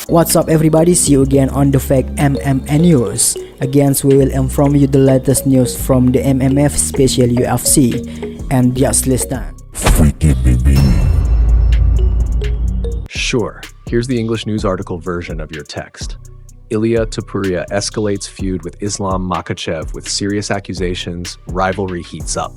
What's up everybody, see you again on the Fake MMA News. Again, we will inform you the latest news from the MMF, special UFC. And just listen. Sure, here's the English news article version of your text. Ilia Topuria escalates feud with Islam Makhachev with serious accusations, rivalry heats up.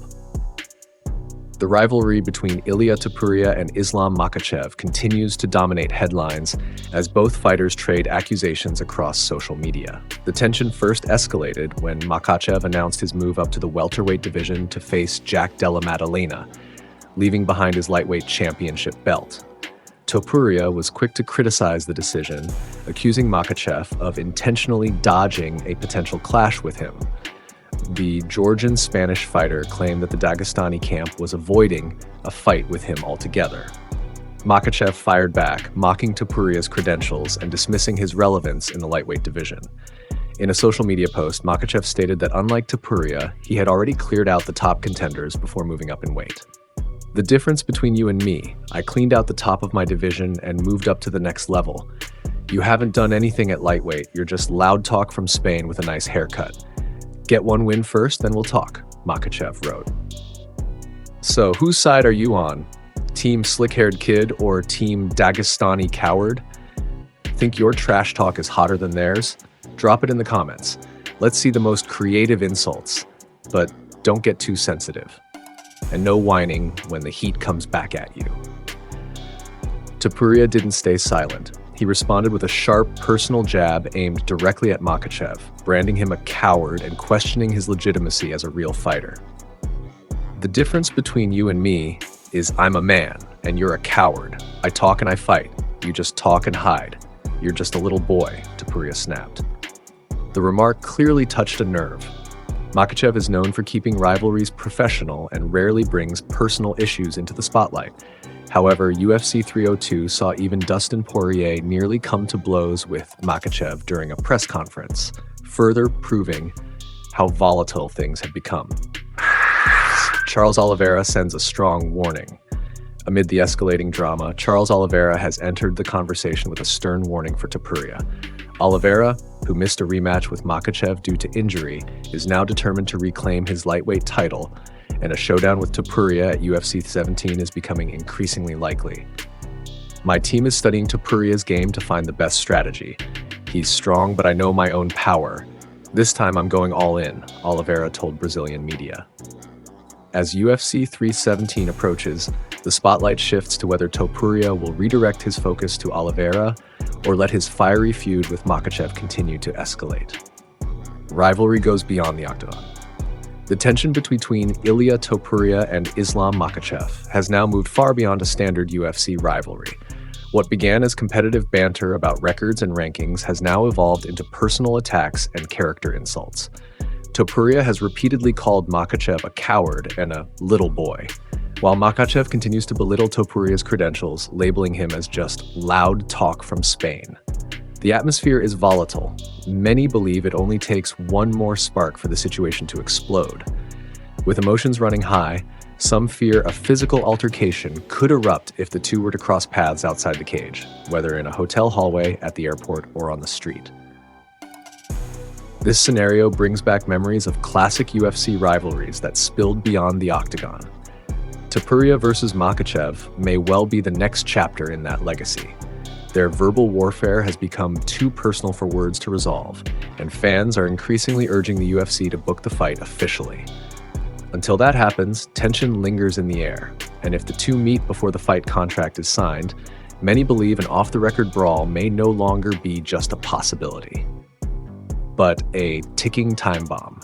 The rivalry between Ilia Topuria and Islam Makhachev continues to dominate headlines as both fighters trade accusations across social media. The tension first escalated when Makhachev announced his move up to the welterweight division to face Jack Della Maddalena, leaving behind his lightweight championship belt. Topuria was quick to criticize the decision, accusing Makhachev of intentionally dodging a potential clash with him. The Georgian-Spanish fighter claimed that the Dagestani camp was avoiding a fight with him altogether. Makhachev fired back, mocking Topuria's credentials and dismissing his relevance in the lightweight division. In a social media post, Makhachev stated that unlike Topuria, he had already cleared out the top contenders before moving up in weight. "The difference between you and me, I cleaned out the top of my division and moved up to the next level. You haven't done anything at lightweight, you're just loud talk from Spain with a nice haircut. Get one win first, then we'll talk," Makhachev wrote. So, whose side are you on? Team slick-haired kid or team Dagestani coward? Think your trash talk is hotter than theirs? Drop it in the comments. Let's see the most creative insults, but don't get too sensitive. And no whining when the heat comes back at you. Topuria didn't stay silent. He responded with a sharp, personal jab aimed directly at Makhachev, branding him a coward and questioning his legitimacy as a real fighter. "The difference between you and me is I'm a man, and you're a coward. I talk and I fight. You just talk and hide. You're just a little boy," Topuria snapped. The remark clearly touched a nerve. Makhachev is known for keeping rivalries professional and rarely brings personal issues into the spotlight. However, UFC 302 saw even Dustin Poirier nearly come to blows with Makhachev during a press conference, further proving how volatile things have become. Charles Oliveira sends a strong warning. Amid the escalating drama, Charles Oliveira has entered the conversation with a stern warning for Topuria. Oliveira, who missed a rematch with Makhachev due to injury, is now determined to reclaim his lightweight title, and a showdown with Topuria at UFC 17 is becoming increasingly likely. "My team is studying Topuria's game to find the best strategy. He's strong, but I know my own power. This time I'm going all in," Oliveira told Brazilian media. As UFC 317 approaches, the spotlight shifts to whether Topuria will redirect his focus to Oliveira or let his fiery feud with Makhachev continue to escalate. Rivalry goes beyond the octagon. The tension between Ilia Topuria and Islam Makhachev has now moved far beyond a standard UFC rivalry. What began as competitive banter about records and rankings has now evolved into personal attacks and character insults. Topuria has repeatedly called Makhachev a coward and a little boy, while Makhachev continues to belittle Topuria's credentials, labeling him as just loud talk from Spain. The atmosphere is volatile. Many believe it only takes one more spark for the situation to explode. With emotions running high, some fear a physical altercation could erupt if the two were to cross paths outside the cage, whether in a hotel hallway, at the airport, or on the street. This scenario brings back memories of classic UFC rivalries that spilled beyond the octagon. Topuria versus Makhachev may well be the next chapter in that legacy. Their verbal warfare has become too personal for words to resolve, and fans are increasingly urging the UFC to book the fight officially. Until that happens, tension lingers in the air, and if the two meet before the fight contract is signed, many believe an off-the-record brawl may no longer be just a possibility, but a ticking time bomb.